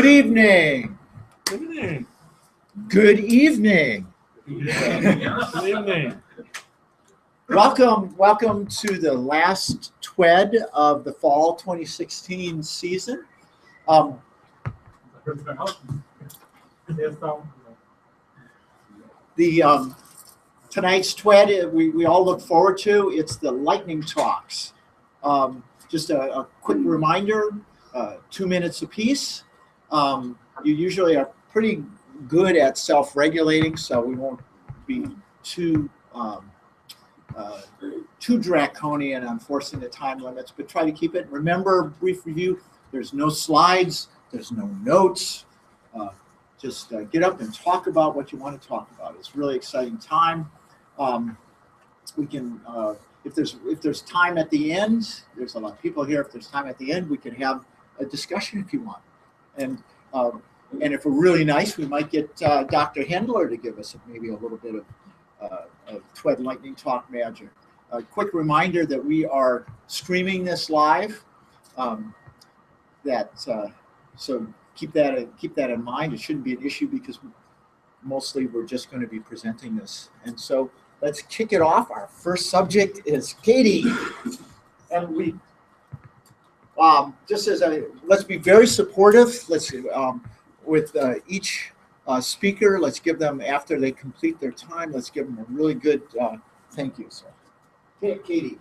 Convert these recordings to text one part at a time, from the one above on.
Good evening. Good evening. Good evening. Good evening. Welcome to the last TWed of the fall 2016 season. Tonight's TWed we all look forward to. It's the lightning talks. Just a quick reminder, 2 minutes apiece. You usually are pretty good at self-regulating, so we won't be too draconian on forcing the time limits, but try to keep it. Remember, brief review, there's no slides, there's no notes. Just get up and talk about what you want to talk about. It's a really exciting time. We can, if there's time at the end, there's a lot of people here. If there's time at the end, we can have a discussion if you want. And if we're really nice, we might get Dr. Hendler to give us maybe a little bit of TWed Lightning Talk magic. A quick reminder that we are streaming this live. So keep that in mind. It shouldn't be an issue because mostly we're just going to be presenting this. And so let's kick it off. Our first subject is Katie, and we let's be very supportive. Let's with each speaker. Let's give them, after they complete their time, let's give them a really good thank you. So, Katie.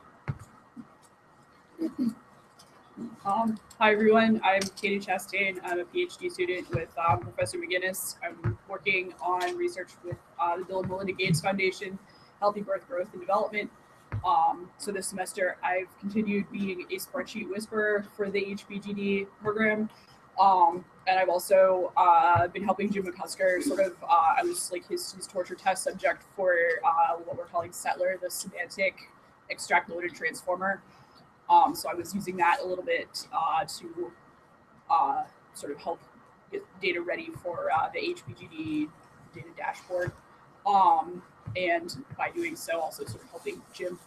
Hi everyone, I'm Katie Chastain. I'm a PhD student with Professor McGinnis. I'm working on research with the Bill and Melinda Gates Foundation, Healthy Birth, Growth, and Development. So this semester I've continued being a spreadsheet whisperer for the HBGD program. And I've also been helping Jim McCusker I was like his torture test subject for what we're calling Settler, the semantic extract loaded transformer. So I was using that a little bit to sort of help get data ready for the HBGD data dashboard. And by doing so, also sort of helping Jim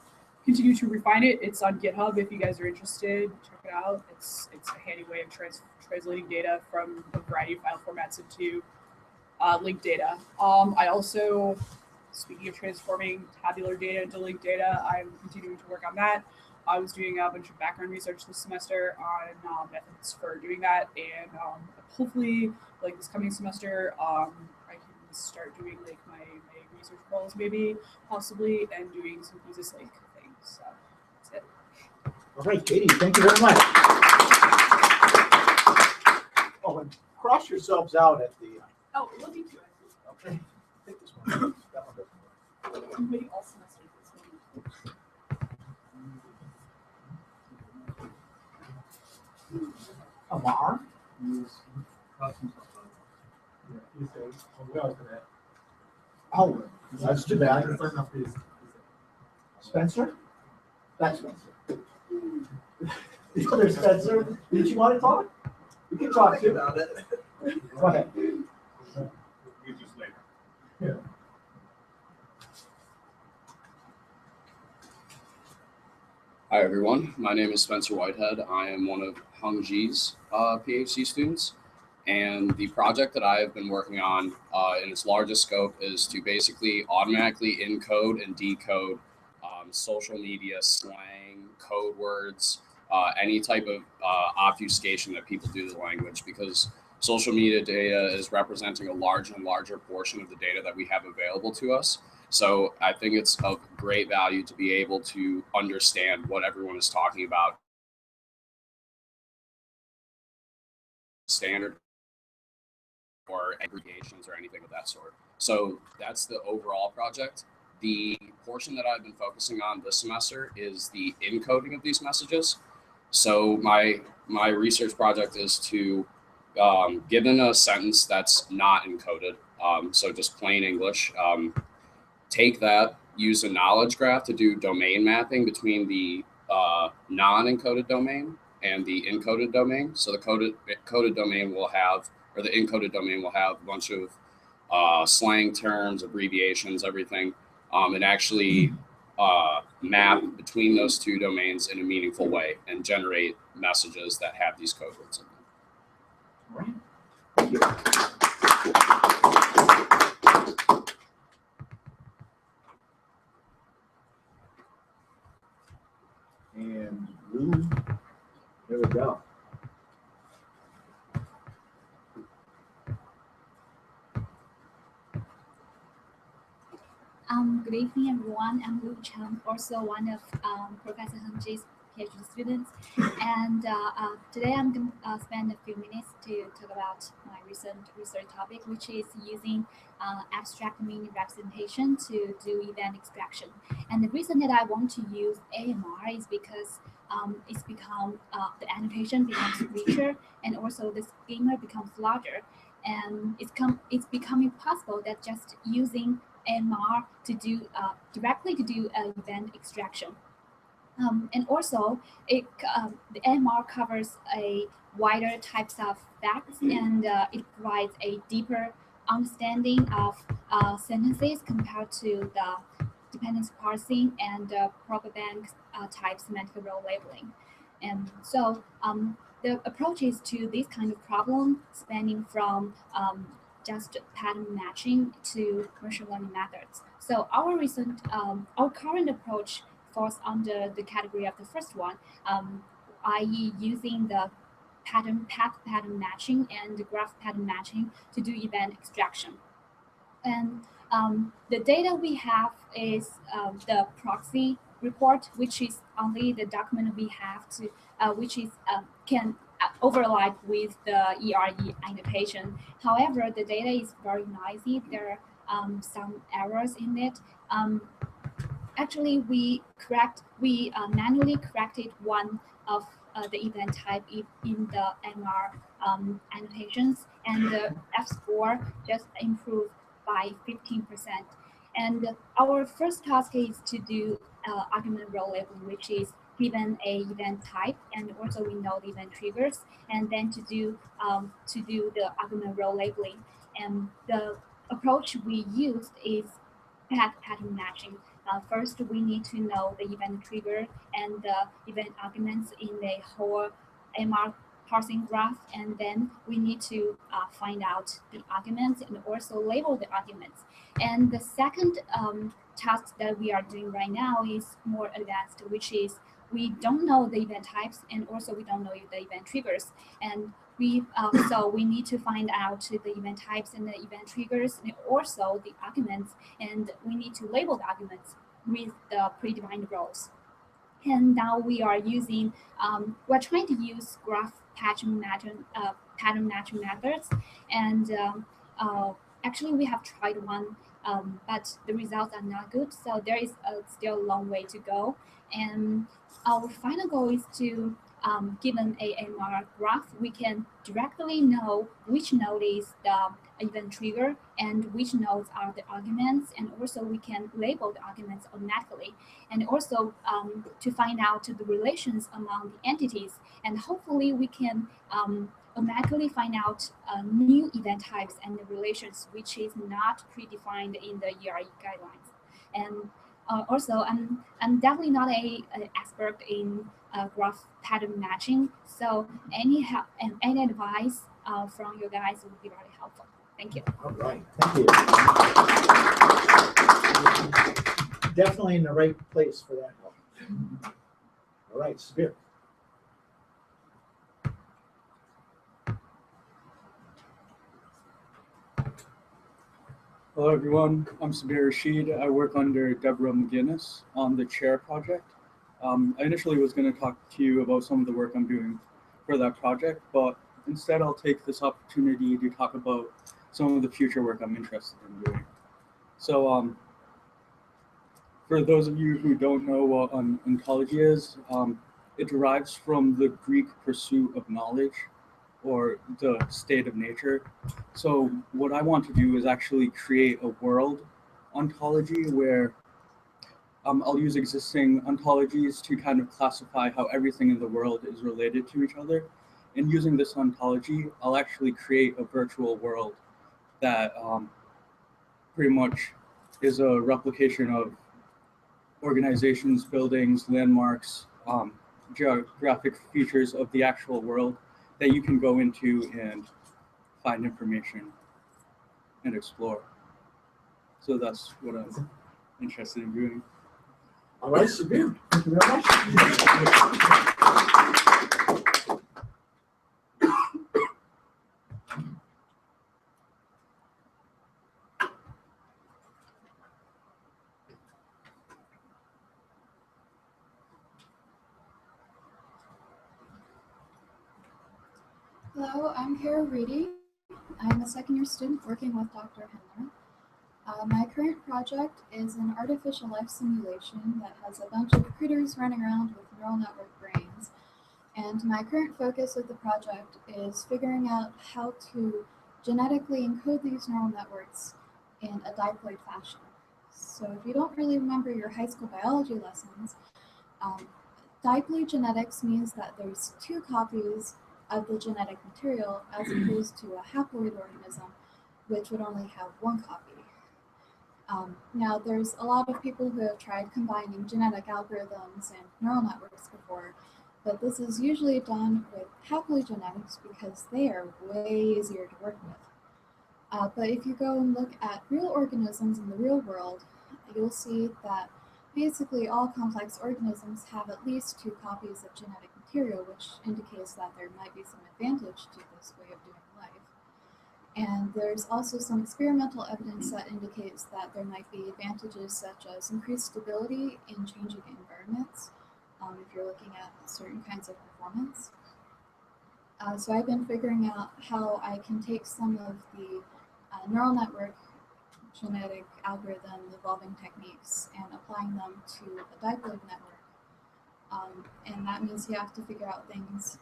continue to refine it. It's on GitHub if you guys are interested. Check it out. It's a handy way of translating data from a variety of file formats into linked data. I also, speaking of transforming tabular data into linked data, I'm continuing to work on that. I was doing a bunch of background research this semester on methods for doing that, and hopefully, like this coming semester, I can start doing like my research roles, maybe, possibly, and doing some thesis like things. So that's it. All right, Katie, thank you very much. Oh, and cross yourselves out at the. Oh, we'll do two. Okay. Take this one. That one doesn't work. I'm waiting all semester for this one. Amar? Oh, that's too bad. Spencer? That's Spencer. The other Spencer, did you want to talk? We can talk too. About it. Go ahead. Yeah. Hi everyone, my name is Spencer Whitehead. I am one of Hung Ji's PhD students, and the project that I have been working on in its largest scope is to basically automatically encode and decode social media slang, code words, any type of obfuscation that people do to the language, because social media data is representing a larger and larger portion of the data that we have available to us. So I think it's of great value to be able to understand what everyone is talking about. Standard or aggregations or anything of that sort. So that's the overall project. The portion that I've been focusing on this semester is the encoding of these messages. So my research project is to, given a sentence that's not encoded, so just plain English, take that, use a knowledge graph to do domain mapping between the non-encoded domain and the encoded domain. So the coded domain will have, or the encoded domain will have a bunch of slang terms, abbreviations, everything, and actually map between those two domains in a meaningful way and generate messages that have these code words in them. Right. Thank you. And Lou, there we go. Good evening, everyone. I'm Lu Chen, also one of Professor Heng Ji's PhD students. And today I'm going to spend a few minutes to talk about my recent research topic, which is using abstract meaning representation to do event extraction. And the reason that I want to use AMR is because it's become, the annotation becomes richer, and also the schema becomes larger. And it's becoming possible that just using AMR to do directly to do event extraction. And also, the AMR covers a wider types of facts, and it provides a deeper understanding of sentences compared to the dependence parsing and proper bank type semantic role labeling. And so the approaches to this kind of problem spanning from just pattern matching to machine learning methods. So our current approach falls under the category of the first one, i.e. using the path pattern matching and the graph pattern matching to do event extraction. And the data we have is the proxy report, which is only the document we have to, which is can overlap with the ERE annotation. However, the data is very noisy. There are some errors in it. Actually, we manually corrected one of the event type in the MR annotations, and the F score just improved by 15%. And our first task is to do argument role labeling, which is given a event type, and also we know the event triggers, and then to do the argument role labeling. And the approach we used is pattern matching. First, we need to know the event trigger and the event arguments in the whole MR parsing graph, and then we need to find out the arguments and also label the arguments. And the second task that we are doing right now is more advanced, which is we don't know the event types, and also we don't know the event triggers. And so we need to find out the event types and the event triggers, and also the arguments, and we need to label the arguments with the predefined roles. And now we are using, we're trying to use graph pattern matching methods, and actually we have tried one, but the results are not good, so there is still a long way to go. And our final goal is to, given a MR graph, we can directly know which node is the event trigger and which nodes are the arguments, and also we can label the arguments automatically, and also to find out the relations among the entities, and hopefully we can automatically find out new event types and the relations which is not predefined in the ERE guidelines. And also, I'm definitely not an expert in graph pattern matching, so any help and any advice from you guys would be very helpful. Thank you. All right, thank you. Definitely in the right place for that help. All right, Sabir. Hello everyone, I'm Sabir Rashid. I work under Deborah McGinnis on the chair project. I initially was going to talk to you about some of the work I'm doing for that project, but instead I'll take this opportunity to talk about some of the future work I'm interested in doing. So for those of you who don't know what ontology is, it derives from the Greek pursuit of knowledge, or the state of nature. So what I want to do is actually create a world ontology where I'll use existing ontologies to kind of classify how everything in the world is related to each other. And using this ontology, I'll actually create a virtual world that pretty much is a replication of organizations, buildings, landmarks, geographic features of the actual world that you can go into and find information and explore. So that's what I'm interested in doing. All right, Sabir. Thank you very much. Hello, I'm Kara Reedy. I'm a second-year student working with Dr. Hendler. My current project is an artificial life simulation that has a bunch of critters running around with neural network brains. And my current focus of the project is figuring out how to genetically encode these neural networks in a diploid fashion. So if you don't really remember your high school biology lessons, diploid genetics means that there's two copies of the genetic material as opposed to a haploid organism, which would only have one copy. Now, there's a lot of people who have tried combining genetic algorithms and neural networks before, but this is usually done with haploid genetics because they are way easier to work with. But if you go and look at real organisms in the real world, you'll see that basically all complex organisms have at least two copies of genetic material, which indicates that there might be some advantage to this way of doing life. And there's also some experimental evidence that indicates that there might be advantages such as increased stability in changing environments, if you're looking at certain kinds of performance. So I've been figuring out how I can take some of the neural network genetic algorithm evolving techniques and applying them to a diploid network. And that means you have to figure out things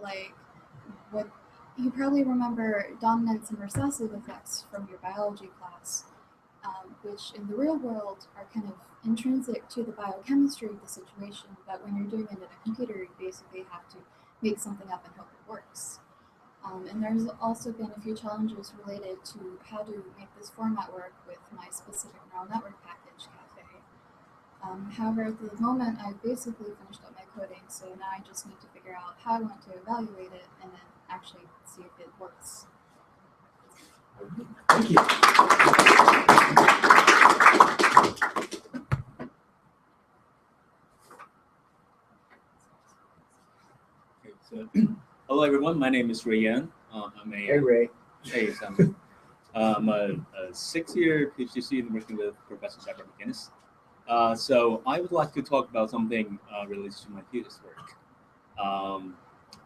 like what you probably remember dominance and recessive effects from your biology class, which in the real world are kind of intrinsic to the biochemistry of the situation, but when you're doing it in a computer, you basically have to make something up and hope it works. And there's also been a few challenges related to how to make this format work with my specific neural network package, Cafe. However, at the moment, I've basically finished up my coding, so now I just need to figure out how I want to evaluate it and then actually see if it works. Thank you. Okay, so, hello everyone, my name is Rayan. Hey, Ray. Hey, Sam. I'm a 6-year PhD student working with Professor Deborah McGinnis. So I would like to talk about something related to my thesis work.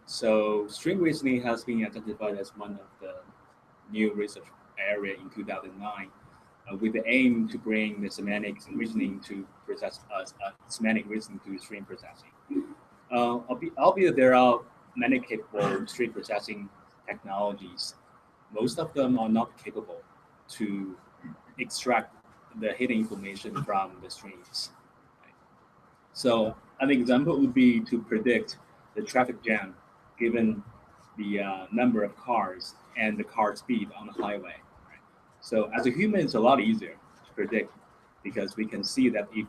So string reasoning has been identified as one of the new research area in 2009 with the aim to bring the semantic reasoning to process semantic reasoning to string processing. Albeit there are many capable string processing technologies, most of them are not capable to extract the hidden information from the strings. So an example would be to predict the traffic jam given the number of cars and the car speed on the highway. Right? So as a human, it's a lot easier to predict because we can see that if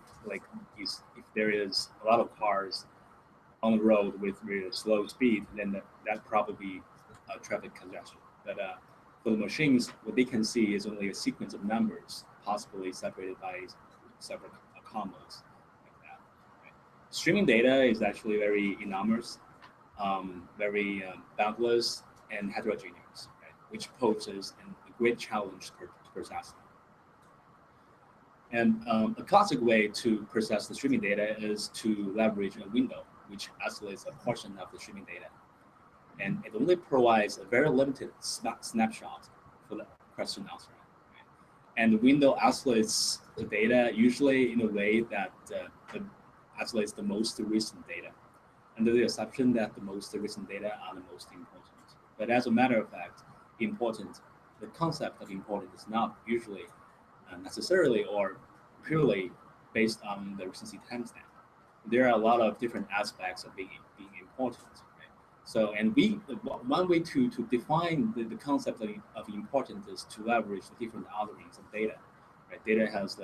there is a lot of cars on the road with really slow speed, then that probably traffic congestion. But for the machines, what they can see is only a sequence of numbers, possibly separated by several commas like that. Right? Streaming data is actually very enormous, very boundless and heterogeneous, right? Which poses a great challenge to processing. And a classic way to process the streaming data is to leverage a window, which isolates a portion of the streaming data. And it only provides a very limited snapshot for the question answer. Right? And the window isolates the data usually in a way that isolates the most recent data, under the assumption that the most recent data are the most important. But as a matter of fact, the concept of important is not usually necessarily or purely based on the recency timestamp. There are a lot of different aspects of being important. Right? So, and one way to define the concept of important is to leverage the different orderings of data. Right? Data has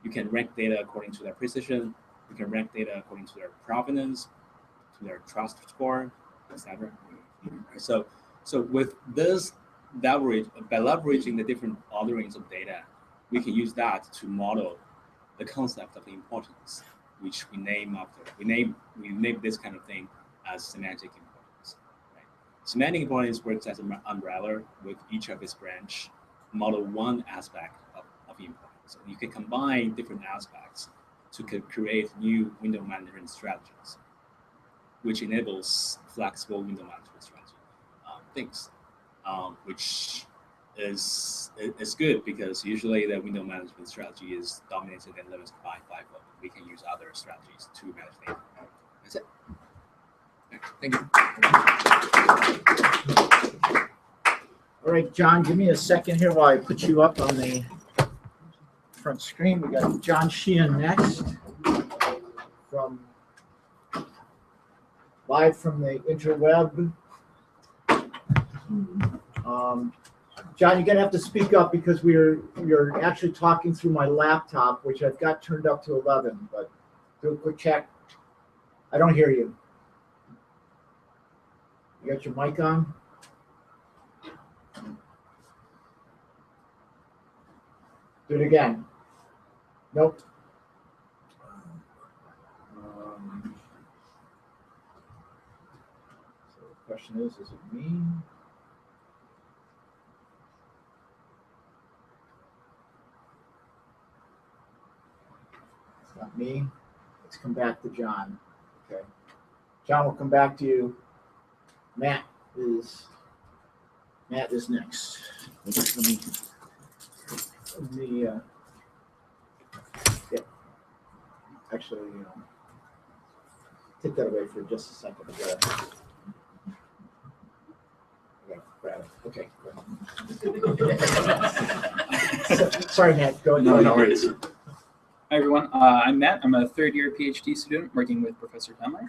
you can rank data according to their precision. You can rank data according to their provenance, to their trust score, etc. So with this by leveraging the different orderings of data, we can use that to model the concept of importance, which we name this kind of thing as semantic importance. Right? Semantic importance works as an umbrella with each of its branch model one aspect of importance. So you can combine different aspects to create new window management strategies, which enables flexible window management strategy things, which is good because usually the window management strategy is dominated and limited by FIFO. We can use other strategies to manage data. That's it. Thank you. All right, John, give me a second here while I put you up on the front screen. We got John Sheehan next, live from the interweb. John, you're gonna have to speak up because you're actually talking through my laptop, which I've got turned up to 11. But do a quick check. I don't hear you. You got your mic on? Do it again. Nope. So the question is it me? It's not me. Let's come back to John. Okay. John, we'll come back to you. Matt is next. Let me yeah. Actually, take that away for just a second. I gotta grab it. Okay. Sorry, Matt. Go ahead. No worries. Hi, everyone. I'm Matt. I'm a third-year PhD student working with Professor Hendler.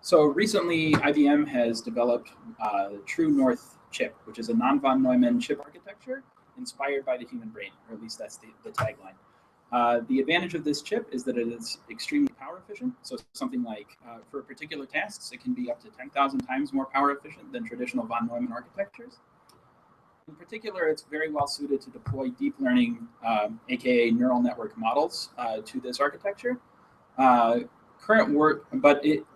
So recently, IBM has developed the True North chip, which is a non-von Neumann chip architecture inspired by the human brain, or at least that's the tagline. The advantage of this chip is that it is extremely power efficient. So something like for particular tasks, it can be up to 10,000 times more power efficient than traditional von Neumann architectures. In particular, it's very well suited to deploy deep learning, aka neural network models, to this architecture.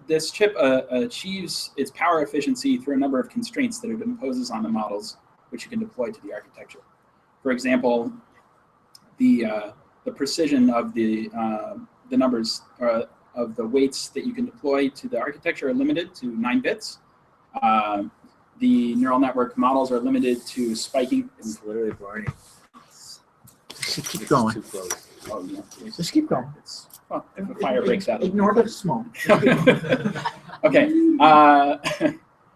This chip achieves its power efficiency through a number of constraints that it imposes on the models, which you can deploy to the architecture. For example, the precision of the numbers of the weights that you can deploy to the architecture are limited to 9 bits. The neural network models are limited to spiking. It's literally boring. Just keep going. Too close. Oh, yeah. Just keep going. Well, if a fire breaks out. Ignore the smoke. Okay.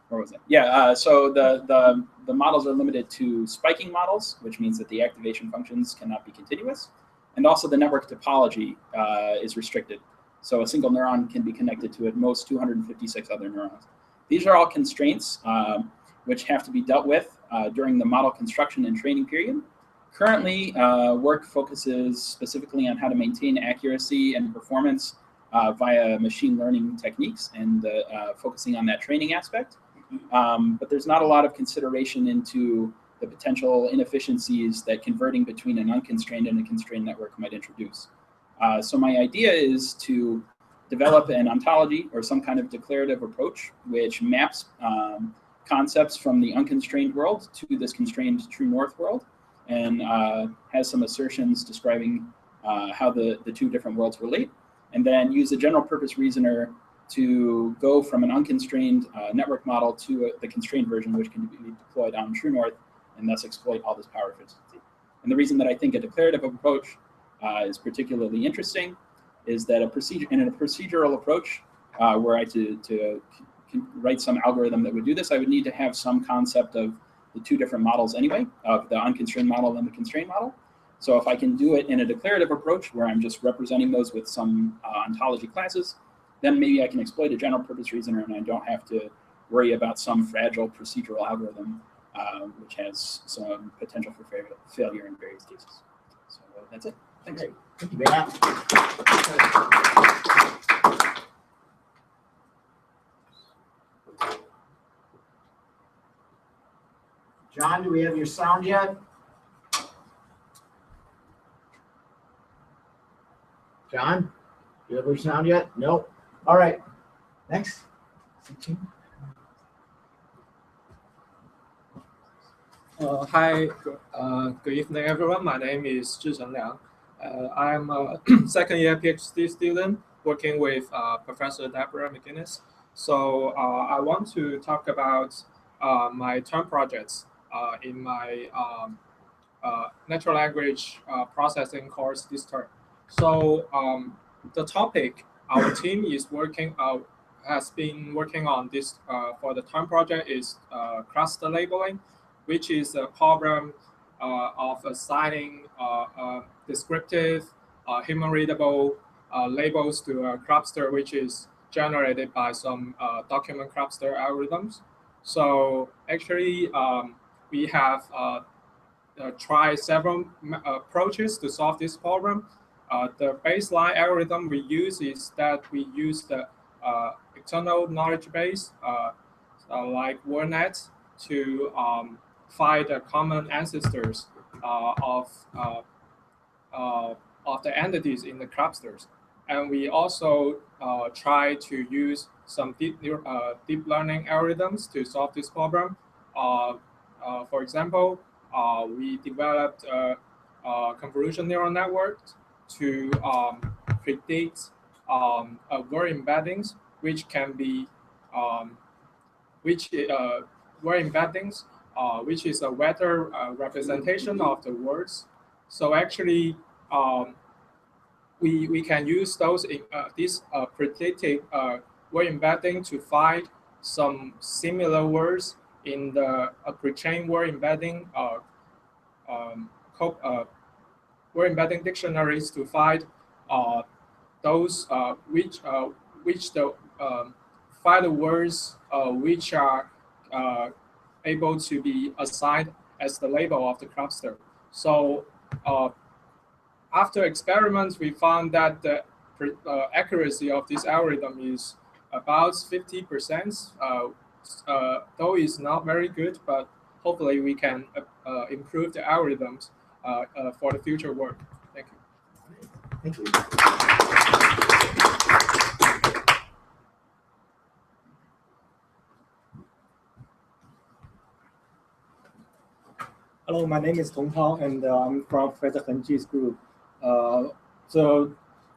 Where was it? Yeah. So the models are limited to spiking models, which means that the activation functions cannot be continuous, and also the network topology is restricted. So a single neuron can be connected to at most 256 other neurons. These are all constraints which have to be dealt with during the model construction and training period. Currently, work focuses specifically on how to maintain accuracy and performance via machine learning techniques and focusing on that training aspect. But there's not a lot of consideration into the potential inefficiencies that converting between an unconstrained and a constrained network might introduce. So my idea is to develop an ontology or some kind of declarative approach which maps concepts from the unconstrained world to this constrained true north world, and has some assertions describing how the two different worlds relate, and then use a general purpose reasoner to go from an unconstrained network model to the constrained version, which can be deployed on true north and thus exploit all this power efficiency. And the reason that I think a declarative approach is particularly interesting is that in a procedural approach, were I to write some algorithm that would do this, I would need to have some concept of the two different models anyway, of the unconstrained model and the constrained model. So if I can do it in a declarative approach where I'm just representing those with some ontology classes, then maybe I can exploit a general purpose reasoner and I don't have to worry about some fragile procedural algorithm which has some potential for failure in various cases. So that's it. Thanks. Okay. Thank you, Matt. John, do we have your sound yet? John, do you have your sound yet? Nope. All right. Next. Hi, good evening, everyone. My name is Zhicheng Liang. I'm a second-year PhD student working with Professor Deborah McGinnis. So I want to talk about my term projects in my natural language processing course this term. So the topic our team is has been working on this for the term project is cluster labeling, which is a problem of assigning descriptive, human-readable labels to a cluster, which is generated by some document cluster algorithms. So actually, we have tried several approaches to solve this problem. The baseline algorithm we use is that we use the external knowledge base, like WordNet, to find the common ancestors of the entities in the clusters. And we also try to use some deep learning algorithms to solve this problem. For example, we developed a convolution neural network to predict word embeddings, which can be word embeddings, which is a weather representation of the words. So actually, we can use those this predictive word embedding to find some similar words in the pre-trained word embedding word embedding dictionaries to find those find the words which are able to be assigned as the label of the cluster. So after experiments, we found that the accuracy of this algorithm is about 50%, though it's not very good, but hopefully we can improve the algorithms for the future work. Thank you. Thank you. Hello, my name is Tong Tao, and I'm from Professor Heng Ji's group. So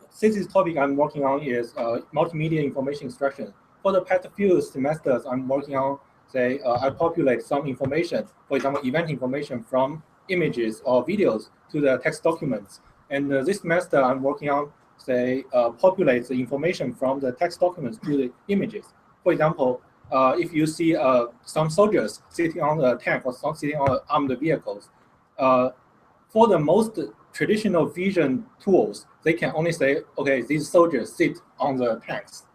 since this topic I'm working on is multimedia information extraction. For the past few semesters, I'm working on, say, I populate some information, for example, event information from images or videos to the text documents. And this semester, I'm working on, say, populate the information from the text documents to the images. For example, if you see some soldiers sitting on a tank or sitting on armed vehicles, for the most traditional vision tools, they can only say, okay, these soldiers sit on the tanks.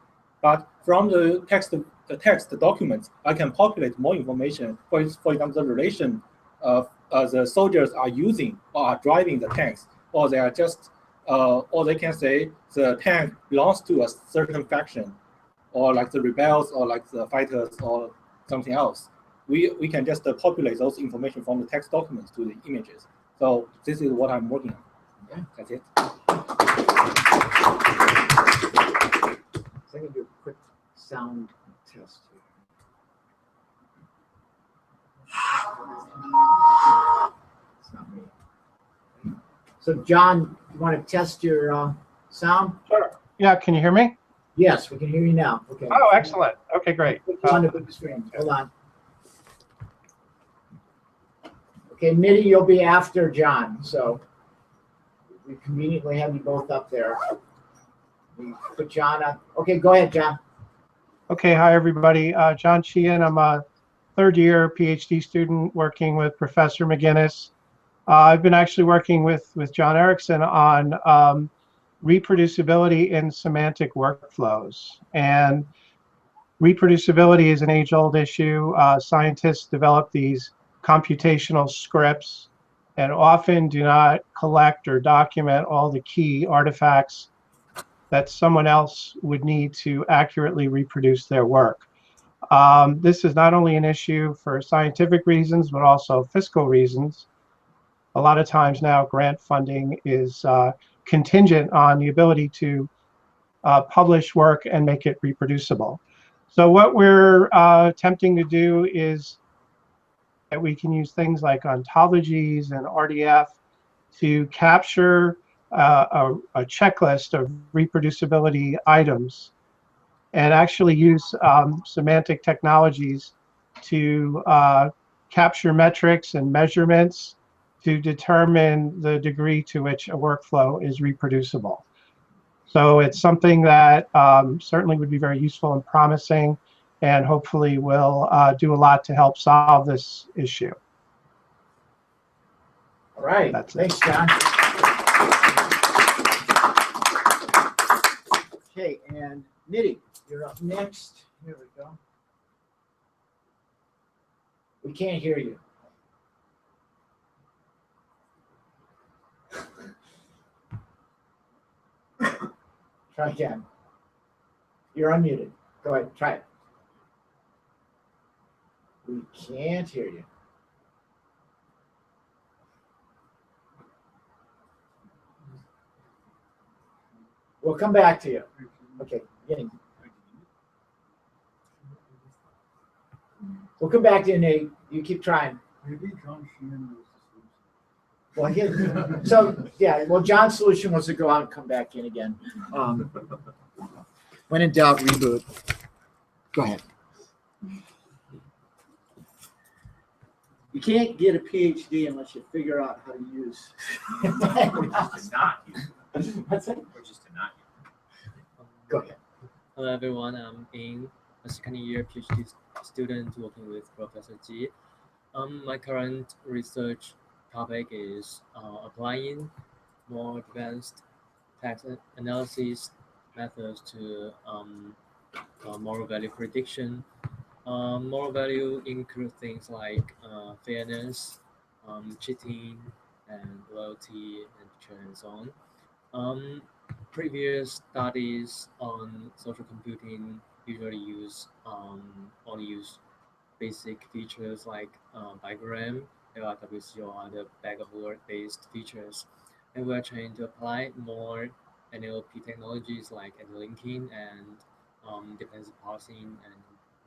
But from the text documents, I can populate more information. For example, the relation of the soldiers are using or are driving the tanks, or they are just, or they can say the tank belongs to a certain faction, or like the rebels, or like the fighters, or something else. We can just populate those information from the text documents to the images. So this is what I'm working on. Yeah, that's it. So I'm going to do a quick sound test here. It's not me. So John, you want to test your sound? Sure. Yeah, can you hear me? Yes, we can hear you now. Okay. Oh, excellent. Okay, great. Put you on the big screen. Hold on. Okay, Mitty, you'll be after John, so we conveniently have you both up there. We put John on. Okay, go ahead, John. Okay, hi everybody. John Sheehan. I'm a third-year PhD student working with Professor McGinnis. I've been actually working with John Erickson on reproducibility in semantic workflows. And reproducibility is an age-old issue. Scientists develop these computational scripts and often do not collect or document all the key artifacts that someone else would need to accurately reproduce their work. This is not only an issue for scientific reasons, but also fiscal reasons. A lot of times now, grant funding is contingent on the ability to publish work and make it reproducible. So what we're attempting to do is that we can use things like ontologies and RDF to capture a checklist of reproducibility items and actually use semantic technologies to capture metrics and measurements to determine the degree to which a workflow is reproducible. So it's something that certainly would be very useful and promising, and hopefully will do a lot to help solve this issue. All right. That's it. Thanks, John. Okay, and Nitty, you're up next. Here we go. We can't hear you. Try again. You're unmuted. Go ahead, try it. We can't hear you. We'll come back to you. Okay, beginning. We'll come back to you, Nate. You keep trying. Maybe John Sheehan knows Well, so yeah, well, John's solution was to go out and come back in again. When in doubt, reboot. Go ahead. You can't get a PhD unless you figure out how to use. Which is to not use. That's it. Which is to not use. Go ahead. Hello everyone, I'm Ying, a second year PhD student working with Professor Ji. My current research topic is applying more advanced text analysis methods to moral value prediction. Moral value include things like fairness, cheating, and loyalty, and so on. Previous studies on social computing usually only use basic features like bigram, LRWC, or other bag-of-word-based features, and we're trying to apply more NLP technologies like linking and dependency parsing and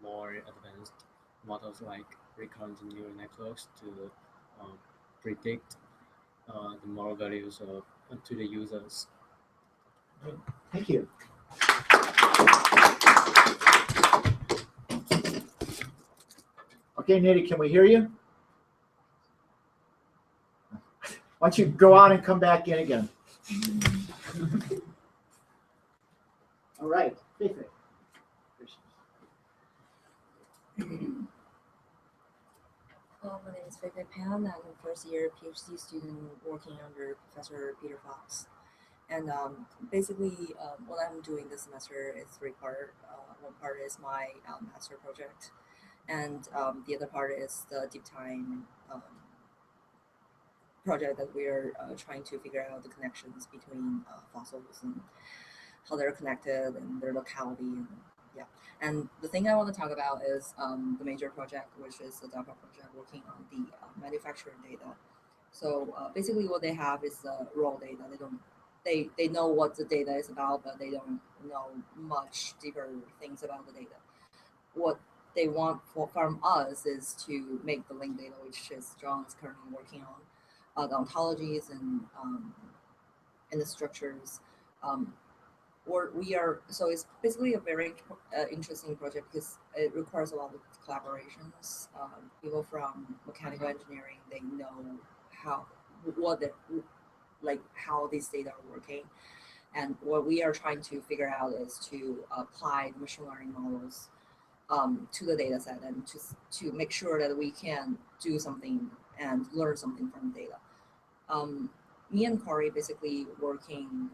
more advanced models like recurrent neural networks to predict the moral values to the users. Thank you. Okay, Nitty, can we hear you? Why don't you go on and come back in again? All right, Faith. My name is Fei Pan. I'm a first-year PhD student working under Professor Peter Fox. And basically, what I'm doing this semester is three parts. One part is my master project, and the other part is the deep time project that we're trying to figure out the connections between fossils and how they're connected and their locality. And yeah, and the thing I want to talk about is the major project, which is the DARPA project working on the manufacturing data. So basically, what they have is raw data. They know what the data is about, but they don't know much deeper things about the data. What they want from us is to make the linked data, which is John is currently working on, the ontologies and the structures. So it's basically a very interesting project because it requires a lot of collaborations. People from mechanical engineering, they know how these data are working. And what we are trying to figure out is to apply machine learning models to the data set and to make sure that we can do something and learn something from the data. Me and Corey basically working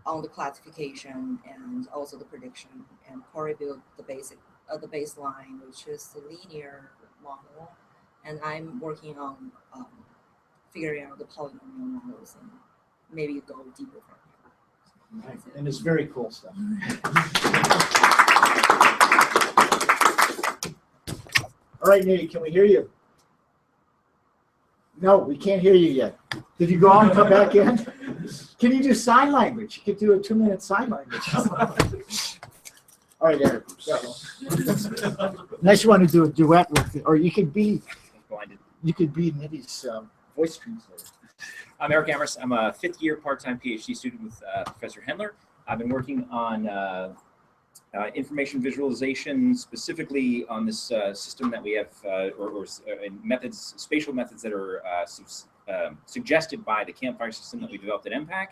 on the classification and also the prediction, and Corey built the baseline, which is the linear model, and I'm working on figuring out the polynomial models and maybe go deeper from here. And it's very cool stuff. All right, Nate, can we hear you? No, we can't hear you yet. Did you go out and come back in? Can you do sign language? You could do a 2-minute sign language. All right, Eric. Unless you want to do a duet with it, or you could be Nitty's voice translator. I'm Eric Amherst. I'm a 5th-year part-time PhD student with Professor Hendler. I've been working on information visualization, specifically on this system that we have, or methods, spatial methods that are suggested by the campfire system that we developed at MPAC.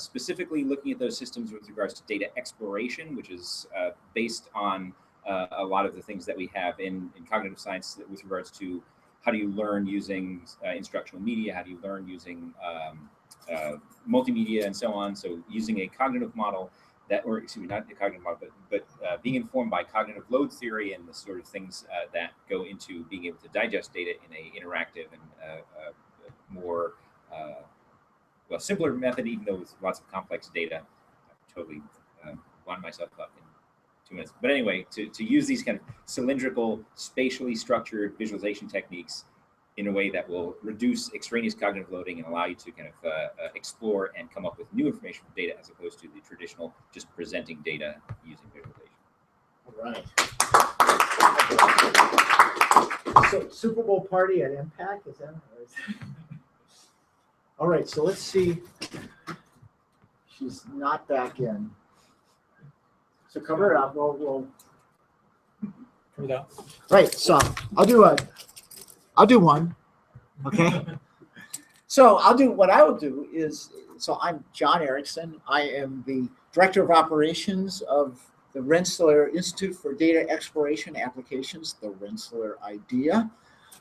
Specifically looking at those systems with regards to data exploration, which is based on a lot of the things that we have in cognitive science with regards to how do you learn using instructional media, how do you learn using multimedia and so on. So using a cognitive model that, or excuse me, not the cognitive model, but being informed by cognitive load theory and the sort of things that go into being able to digest data in a interactive and more well, simpler method, even though with lots of complex data. I've totally wound myself up in 2 minutes. But anyway, to use these kind of cylindrical, spatially structured visualization techniques in a way that will reduce extraneous cognitive loading and allow you to kind of explore and come up with new information from data as opposed to the traditional just presenting data using visualization. All right. So Super Bowl party at Impact, is that? All right, so let's see. She's not back in. So cover it up. We'll right. So I'll do one. Okay. So what I will do is, so I'm John Erickson. I am the Director of Operations of the Rensselaer Institute for Data Exploration Applications, the Rensselaer IDEA.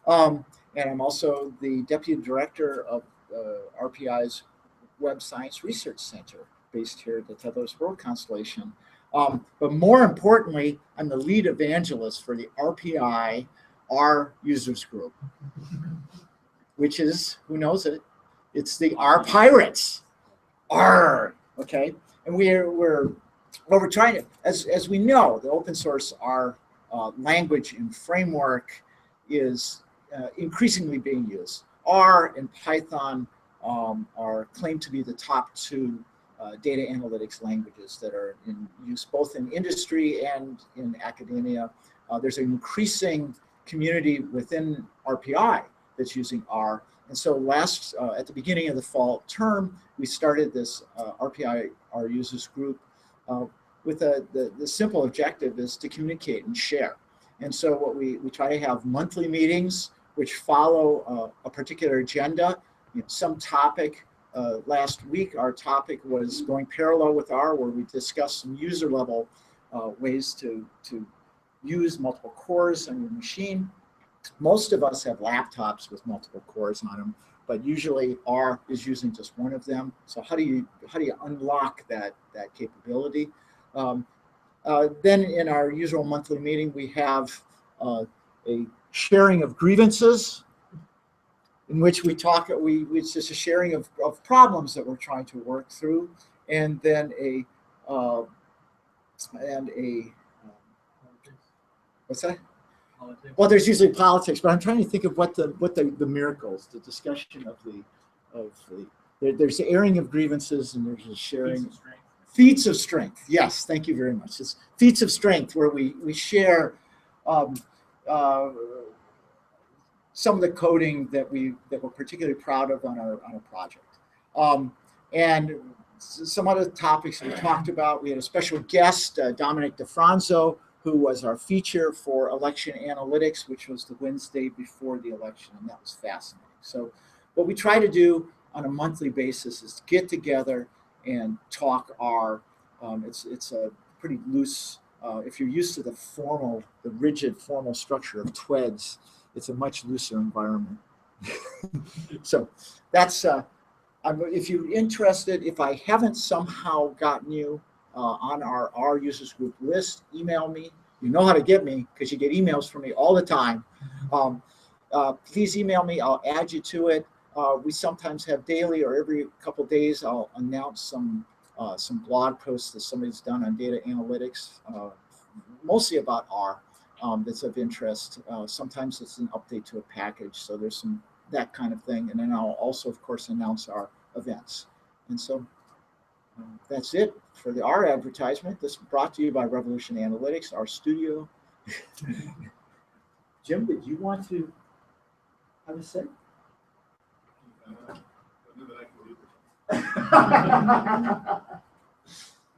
And I'm also the Deputy Director of RPI's Web Science Research Center, based here at the Tetherless World Constellation. But more importantly, I'm the lead evangelist for the RPI R users group, which is, who knows it? It's the R Pirates. R, okay? And we're trying to, as we know, the open source R language and framework is increasingly being used. R and Python are claimed to be the top 2 data analytics languages that are in use both in industry and in academia. There's an increasing community within RPI that's using R. And so at the beginning of the fall term, we started this RPI R users group with the simple objective is to communicate and share. And so what we try to have monthly meetings which follow a particular agenda, some topic. Last week, our topic was going parallel with R, where we discussed some user level ways to use multiple cores on your machine. Most of us have laptops with multiple cores on them, but usually R is using just one of them. So how do you unlock that capability? Then in our usual monthly meeting, we have a sharing of grievances, in which we talk, it's just a sharing of problems that we're trying to work through, and then what's that? Politics. Well, there's usually politics, but I'm trying to think of what the miracles, the discussion there's the airing of grievances, and there's a sharing. Feats of strength. Yes, thank you very much. It's feats of strength where we share some of the coding that we're particularly proud of on a project. And some other topics we talked about. We had a special guest, Dominic DeFranzo, who was our feature for election analytics, which was the Wednesday before the election, and that was fascinating. So what we try to do on a monthly basis is to get together and talk R. It's a pretty loose, if you're used to the rigid formal structure of TWeds, it's a much looser environment. So that's, if you're interested, if I haven't somehow gotten you on our R users group list, email me. You know how to get me because you get emails from me all the time. Please email me, I'll add you to it. We sometimes have daily or every couple days, I'll announce some blog posts that somebody's done on data analytics, mostly about R. that's of interest. Sometimes it's an update to a package, so there's some that kind of thing. And then I'll also, of course, announce our events. And so that's it for our advertisement. This is brought to you by Revolution Analytics, our studio. Jim, did you want to have a say?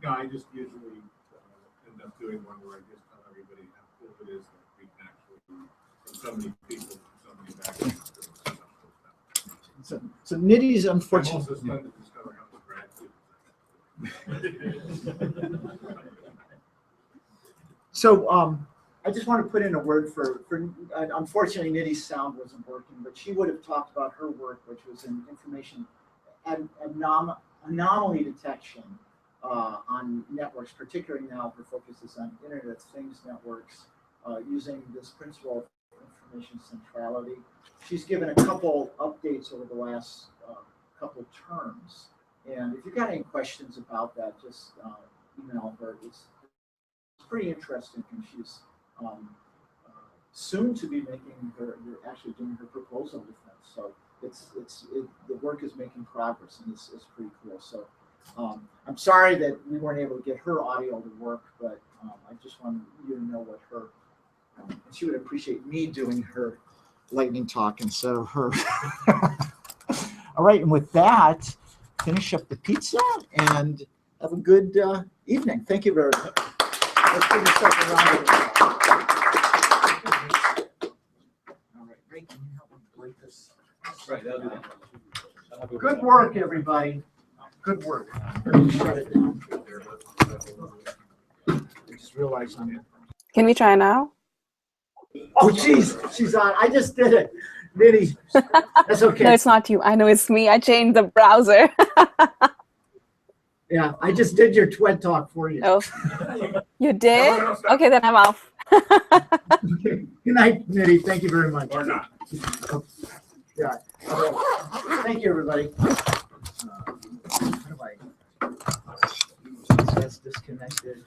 No, I just usually end up doing one where I just tell everybody how cool it is that we can actually, from so many people, from so many backgrounds. So Niddy's I'm unfortunate. also stunned to discover how much grad students. So I just want to put in a word for unfortunately Niddy's sound wasn't working, but she would have talked about her work, which was in information anomaly detection on networks, particularly now her focus is on Internet of Things networks, using this principle of information centrality. She's given a couple updates over the last couple terms, and if you've got any questions about that, just email her. It's pretty interesting, and she's soon to be making actually doing her proposal defense. So the work is making progress, and it's pretty cool. So I'm sorry that we weren't able to get her audio to work, but I just wanted you to know what her and she would appreciate me doing her lightning talk, and so her. All right, and with that, finish up the pizza and have a good evening. Thank you very much. Let's give yourself a round of applause. All right, Ray, can you help me break this? Right, that'll do that. Good work, everybody. Good work. Let me shut it down. I just realized I'm. Can we try now? Oh, geez, she's on. I just did it. Nitty. That's okay. No, it's not you. I know it's me. I changed the browser. Yeah, I just did your TWed talk for you. Oh, you did? Okay, then I'm off. Okay. Good night, Nitty. Thank you very much. Or not. Yeah. Thank you, everybody. How do I? That's disconnected.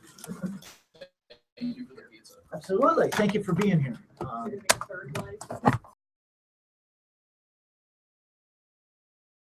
Thank you for the pizza. Absolutely. Thank you for being here.